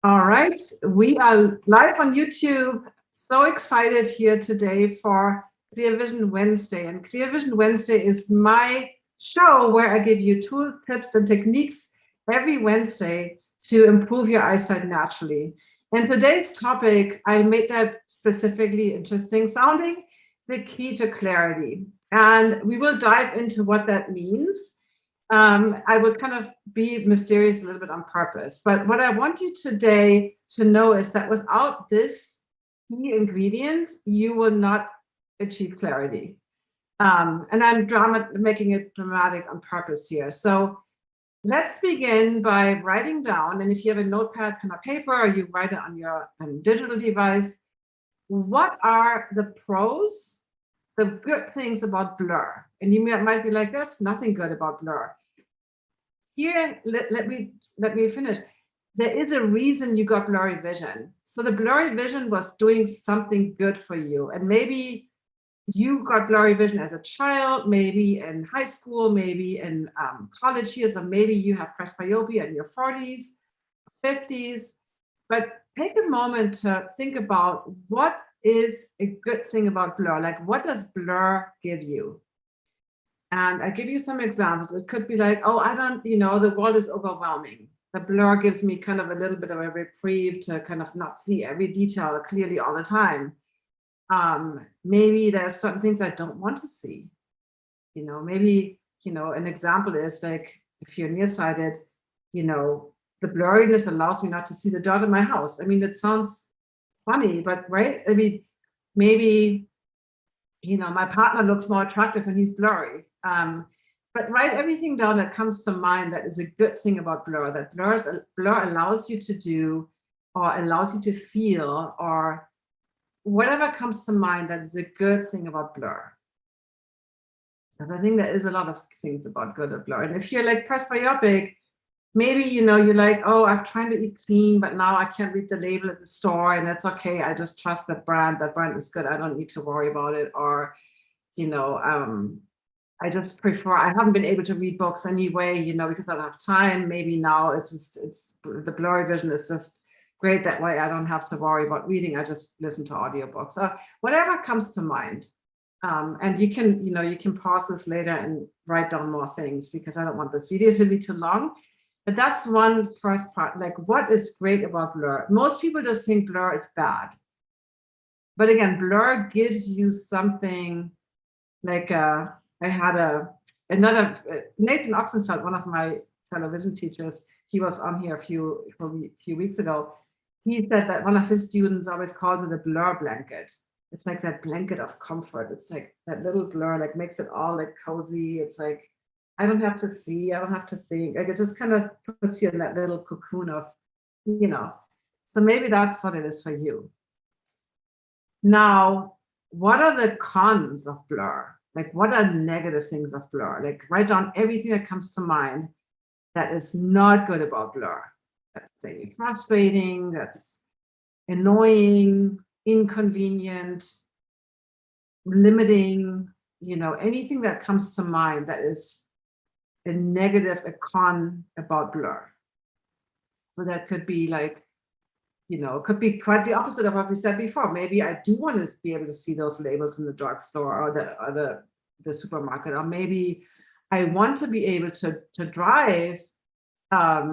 All right, we are live on YouTube. So excited here today for Clear Vision Wednesday. And Clear Vision Wednesday is my show where I give you tool tips and techniques every Wednesday to improve your eyesight naturally. And today's topic, I made that specifically interesting sounding, the key to clarity. And we will dive into what that means. I would kind of be mysterious a little bit on purpose. But what I want you today to know is that without this key ingredient, you will not achieve clarity. And I'm making it dramatic on purpose here. So let's begin by writing down, and if you have a notepad, pen, or paper, or you write it on your digital device, what are the pros, the good things about blur? And you might be like, there's nothing good about blur. Here, let me finish. There is a reason you got blurry vision. So the blurry vision was doing something good for you. And maybe you got blurry vision as a child, maybe in high school, maybe in college years, or maybe you have presbyopia in your 40s, 50s. But take a moment to think about what is a good thing about blur. Like, what does blur give you? And I give you some examples. It could be like, oh, the world is overwhelming. The blur gives me kind of a little bit of a reprieve to kind of not see every detail clearly all the time. Maybe there's certain things I don't want to see. Maybe, an example is like, if you're nearsighted, the blurriness allows me not to see the dirt in my house. I mean, it sounds funny, but right? I mean, maybe, my partner looks more attractive and he's blurry. But write everything down that comes to mind that is a good thing about blur, that blur allows you to do or allows you to feel, or whatever comes to mind that is a good thing about blur. Because I think there is a lot of things about good at blur. And if you're like presbyopic, maybe, you're like, oh, I've tried to eat clean, but now I can't read the label at the store, and that's okay. I just trust that brand. That brand is good. I don't need to worry about it. Or, I just prefer, I haven't been able to read books anyway, because I don't have time. Maybe now it's the blurry vision is just great. That way I don't have to worry about reading. I just listen to audiobooks or whatever comes to mind. And you can pause this later and write down more things, because I don't want this video to be too long. But that's one first part, like, what is great about blur? Most people just think blur is bad. But again, blur gives you something like, I had another, Nathan Oxenfeld, one of my fellow vision teachers, he was on here a few weeks ago. He said that one of his students always called it a blur blanket. It's like that blanket of comfort. It's like that little blur, like, makes it all like cozy. It's like, I don't have to see, I don't have to think. Like, it just kind of puts you in that little cocoon of, so maybe that's what it is for you. Now, what are the cons of blur? Like, what are negative things of blur? Like, write down everything that comes to mind that is not good about blur. That's maybe frustrating, that's annoying, inconvenient, limiting, anything that comes to mind that is a negative, a con about blur. So that could be like, it could be quite the opposite of what we said before. Maybe I do want to be able to see those labels in the drugstore or the supermarket, or maybe I want to be able to drive, at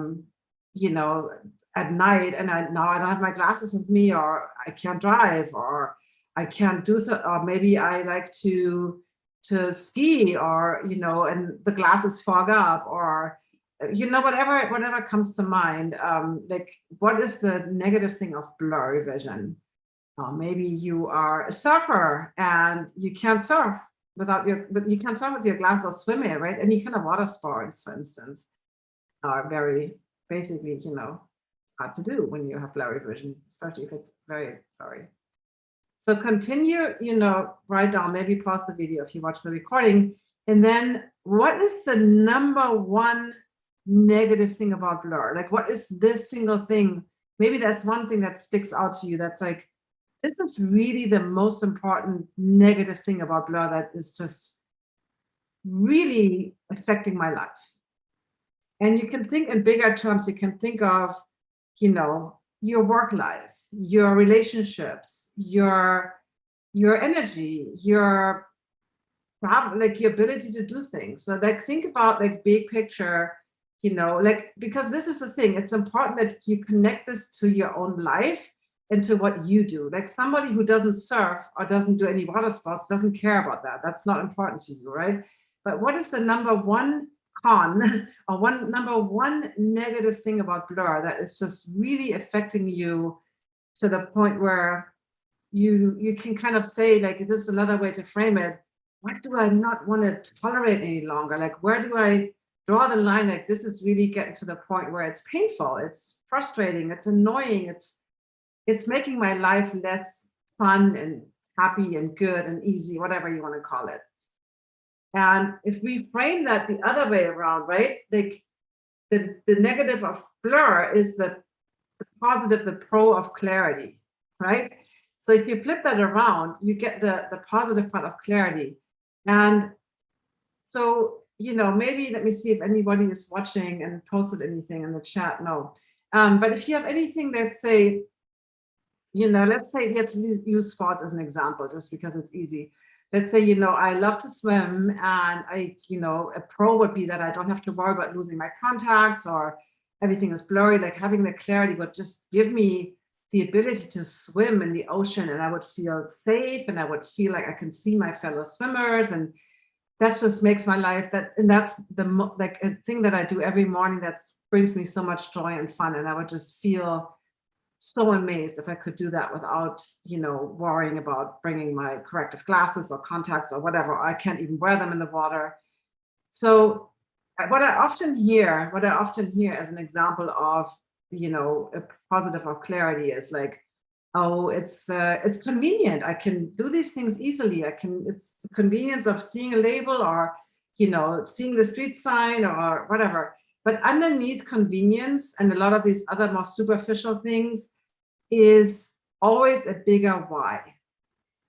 night, and now I don't have my glasses with me, or I can't drive, or I can't do so, or maybe I like to ski, or and the glasses fog up, or whatever comes to mind. Like, what is the negative thing of blurry vision? Maybe you are a surfer and you can't surf but you can't surf with your glasses, or swim here, right? Any kind of water sports, for instance, are very basically, hard to do when you have blurry vision, especially if it's very blurry. So continue, write down, maybe pause the video if you watch the recording. And then, what is the number one negative thing about blur? Like, what is this single thing? Maybe that's one thing that sticks out to you. That's like, this is really the most important negative thing about blur that is just really affecting my life. And you can think in bigger terms. You can think of, your work life, your relationships, your energy, your like your ability to do things. So like think about like big picture, like, because this is the thing, it's important that you connect this to your own life and to what you do. Like somebody who doesn't surf or doesn't do any water sports doesn't care about that. That's not important to you, right? But what is the number one con or number one negative thing about blur that is just really affecting you to the point where you can kind of say, like, this is another way to frame it, what do I not want to tolerate any longer? Like, where do I draw the line? Like, this is really getting to the point where it's painful, it's frustrating, it's annoying, it's making my life less fun and happy and good and easy, whatever you want to call it. And if we frame that the other way around, right? Like the negative of blur is the positive, the pro of clarity, right? So if you flip that around, you get the positive part of clarity. And so, maybe let me see if anybody is watching and posted anything in the chat. No. But if you have anything, let's say, let's use sports as an example, just because it's easy. Let's say, I love to swim, and a pro would be that I don't have to worry about losing my contacts or everything is blurry. Like having the clarity would just give me the ability to swim in the ocean, and I would feel safe, and I would feel like I can see my fellow swimmers, and that just makes my life and that's like a thing that I do every morning that brings me so much joy and fun, and I would just feel so amazed if I could do that without, worrying about bringing my corrective glasses or contacts or whatever. I can't even wear them in the water. So what I often hear as an example of, a positive of clarity is like, oh, it's convenient. I can do these things easily. It's the convenience of seeing a label or, seeing the street sign or whatever. But underneath convenience and a lot of these other more superficial things is always a bigger why.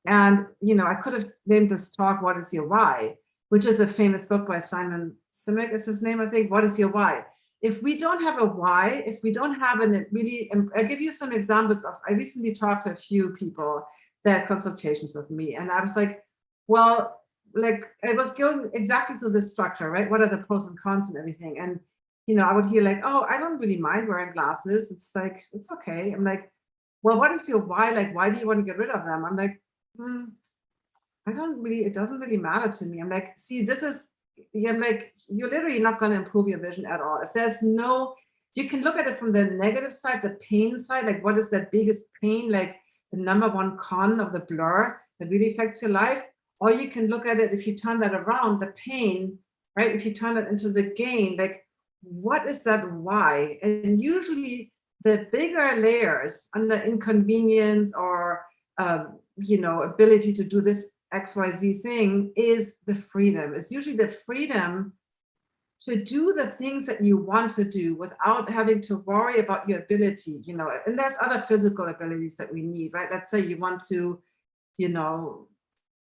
And, I could have named this talk, What is Your Why? Which is a famous book by Simon Sinek, is his name, I think. What is your why? If we don't have a why, if we don't have I'll give you some examples I recently talked to a few people that had consultations with me. And I was like, well, like I was going exactly through this structure, right? What are the pros and cons and everything? And, I would hear like, oh, I don't really mind wearing glasses. It's like, it's okay. I'm like, well, what is your why? Like, why do you want to get rid of them? I'm like, it doesn't really matter to me. I'm like, see, you're literally not going to improve your vision at all. If you can look at it from the negative side, the pain side, like what is the biggest pain, like the number one con of the blur that really affects your life? Or you can look at it, if you turn that around, the pain, right? If you turn it into the gain, like what is that why? And usually the bigger layers under inconvenience or, ability to do this XYZ thing is the freedom. It's usually the freedom to do the things that you want to do without having to worry about your ability, and there's other physical abilities that we need, right? Let's say you want to, I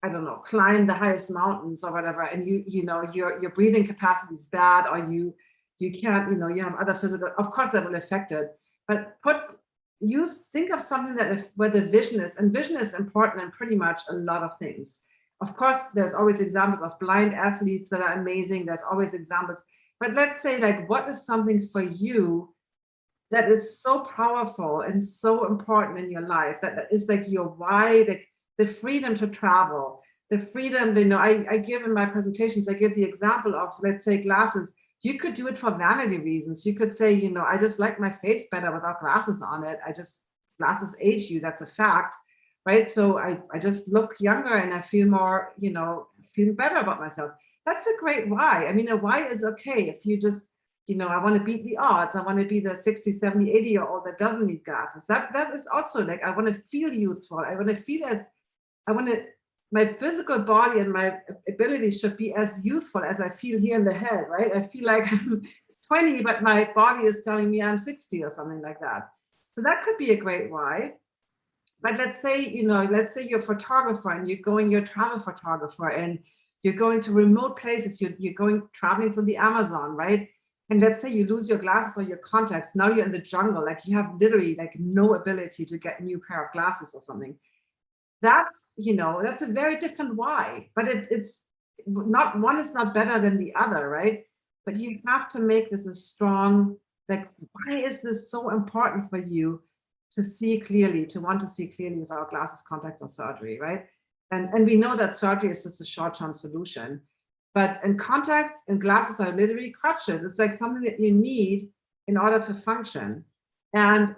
don't know, climb the highest mountains or whatever, and your breathing capacity is bad, or you can't, you have other physical, of course that will affect it. But think of something where the vision is, and vision is important in pretty much a lot of things. Of course, there's always examples of blind athletes that are amazing. There's always examples. But let's say, like, what is something for you that is so powerful and so important in your life that is like your why, the freedom to travel, the freedom, I give in my presentations, I give the example of, let's say, glasses. You could do it for vanity reasons. You could say, I just like my face better without glasses on it. Glasses age you, that's a fact, right? So I just look younger and I feel more, feel better about myself. That's a great why. I mean, a why is okay if you just, I want to beat the odds. I want to be the 60, 70, 80-year-old that doesn't need glasses. That is also like, I want to feel useful. My physical body and my abilities should be as useful as I feel here in the head, right? I feel like I'm 20, but my body is telling me I'm 60 or something like that. So that could be a great why. But let's say you're a photographer and you're a travel photographer and you're going to remote places, you're traveling through the Amazon, right? and let's say you lose your glasses or your contacts, now you're in the jungle, like you have literally like no ability to get a new pair of glasses or something. That's, that's a very different why, but it's not, one is not better than the other, right? But you have to make this a strong, like, why is this so important for you to see clearly, to want to see clearly without glasses, contacts, or surgery, right? And we know that surgery is just a short-term solution, but in contacts and glasses are literally crutches. It's like something that you need in order to function. And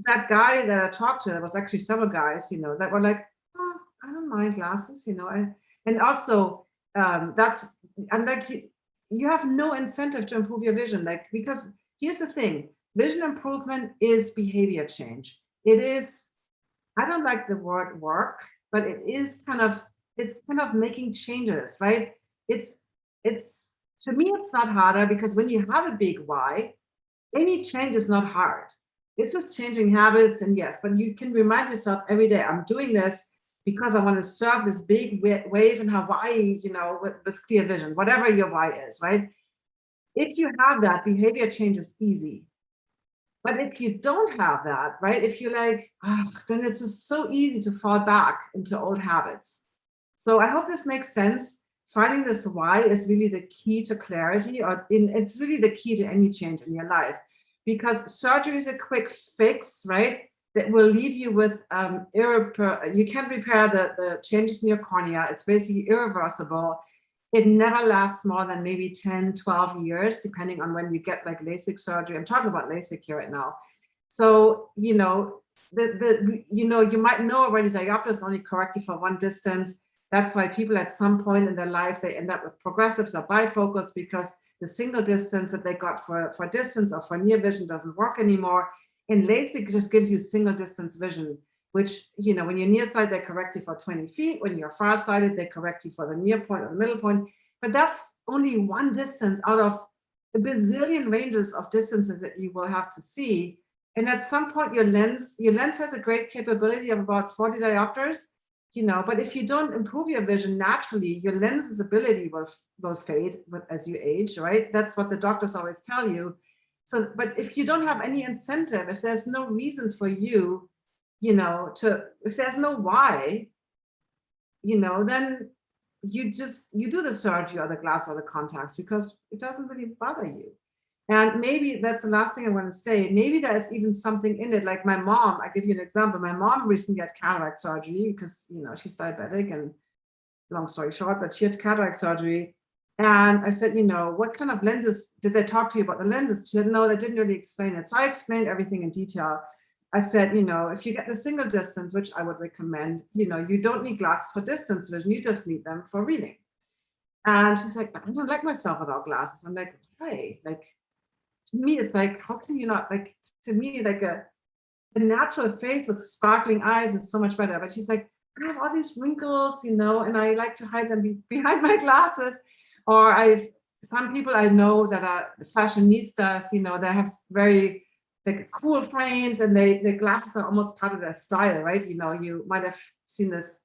that guy that I talked to, there was actually several guys, that were like, oh, I don't mind glasses, and also that's, I'm like, you have no incentive to improve your vision, like, because here's the thing, vision improvement is behavior change. It is, I don't like the word work, but it is it's kind of making changes, right? It's, to me, it's not harder, because when you have a big why, any change is not hard. It's just changing habits, and yes, but you can remind yourself every day, I'm doing this because I want to serve this big wave in Hawaii, with clear vision, whatever your why is, right? If you have that, behavior change is easy. But if you don't have that, right, if you're like, oh, then it's just so easy to fall back into old habits. So I hope this makes sense. Finding this why is really the key to clarity, it's really the key to any change in your life, because surgery is a quick fix, right? That will leave you with you can't repair the changes in your cornea. It's basically irreversible. It never lasts more than maybe 10, 12 years, depending on when you get like LASIK surgery. I'm talking about LASIK here right now. So, you might know already diopters only correct you for one distance. That's why people at some point in their life, they end up with progressives or bifocals, because the single distance that they got for distance or for near vision doesn't work anymore. And LASIK just gives you single distance vision, which, when you're nearsighted, they correct you for 20 feet. When you're farsighted, they correct you for the near point or the middle point. But that's only one distance out of a bazillion ranges of distances that you will have to see. And at some point, your lens has a great capability of about 40 diopters, but if you don't improve your vision naturally, your lens's ability will fade as you age, right? That's what the doctors always tell you. So, but if you don't have any incentive, if there's no reason for you, if there's no why, then you do the surgery or the glass or the contacts because it doesn't really bother you. And maybe that's the last thing I want to say. Maybe there's even something in it. Like my mom, I give you an example. My mom recently had cataract surgery because, she's diabetic, and long story short, but she had cataract surgery. And I said, what kind of lenses did they talk to you about the lenses? She said, no, they didn't really explain it. So I explained everything in detail. I said, if you get the single distance, which I would recommend, you don't need glasses for distance vision, you just need them for reading. And she's like, but I don't like myself without glasses. I'm like, hey, like, to me, it's like, how can you not, like, to me, like a natural face with sparkling eyes is so much better. But she's like, I have all these wrinkles, and I like to hide them behind my glasses. Or some people I know that are fashionistas, they have very like cool frames, and the glasses are almost part of their style, right? You might have seen this,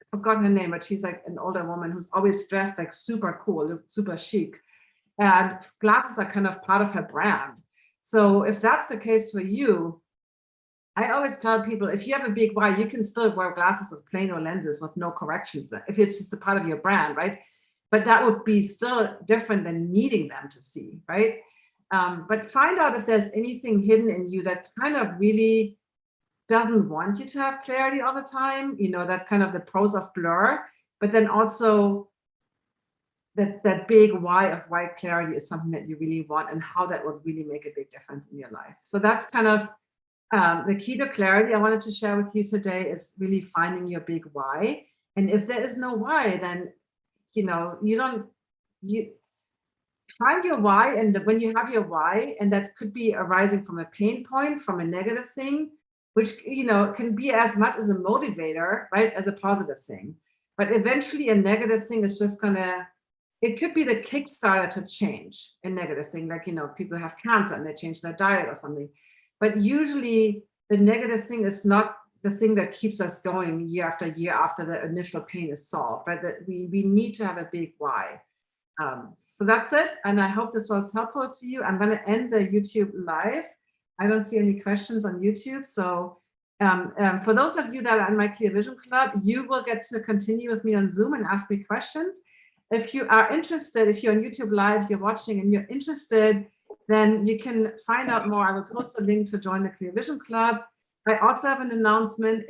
I've forgotten her name, but she's like an older woman who's always dressed like super cool, super chic. And glasses are kind of part of her brand. So if that's the case for you, I always tell people, if you have a big why, you can still wear glasses with planar lenses with no corrections, if it's just a part of your brand, right? But that would be still different than needing them to see, right? But find out if there's anything hidden in you that kind of really doesn't want you to have clarity all the time, that kind of the pros of blur, but then also that big why of why clarity is something that you really want, and how that would really make a big difference in your life. So that's kind of the key to clarity I wanted to share with you today, is really finding your big why. And if there is no why, then you find your why, and when you have your why, and that could be arising from a pain point, from a negative thing, which can be as much as a motivator, right, as a positive thing. But eventually a negative thing is just it could be the kickstarter to change a negative thing, like people have cancer and they change their diet or something. But usually the negative thing is not the thing that keeps us going year after year after the initial pain is solved, right? That we need to have a big why. So that's it, and I hope this was helpful to you. I'm going to end the YouTube live. I don't see any questions on YouTube, so for those of you that are in my Clear Vision Club, you will get to continue with me on Zoom and ask me questions. If you are interested, if you're on YouTube Live, you're watching and you're interested, then you can find out more. I will post a link to join the Clear Vision Club. I also have an announcement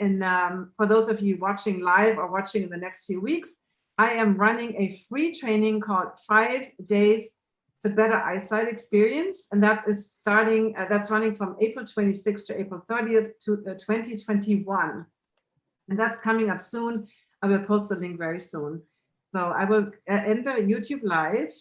for those of you watching live or watching in the next few weeks. I am running a free training called 5 Days to Better Eyesight Experience, and that is starting. That's running from April 26th to April 30th to 2021, and that's coming up soon. I will post the link very soon. So I will end the YouTube live.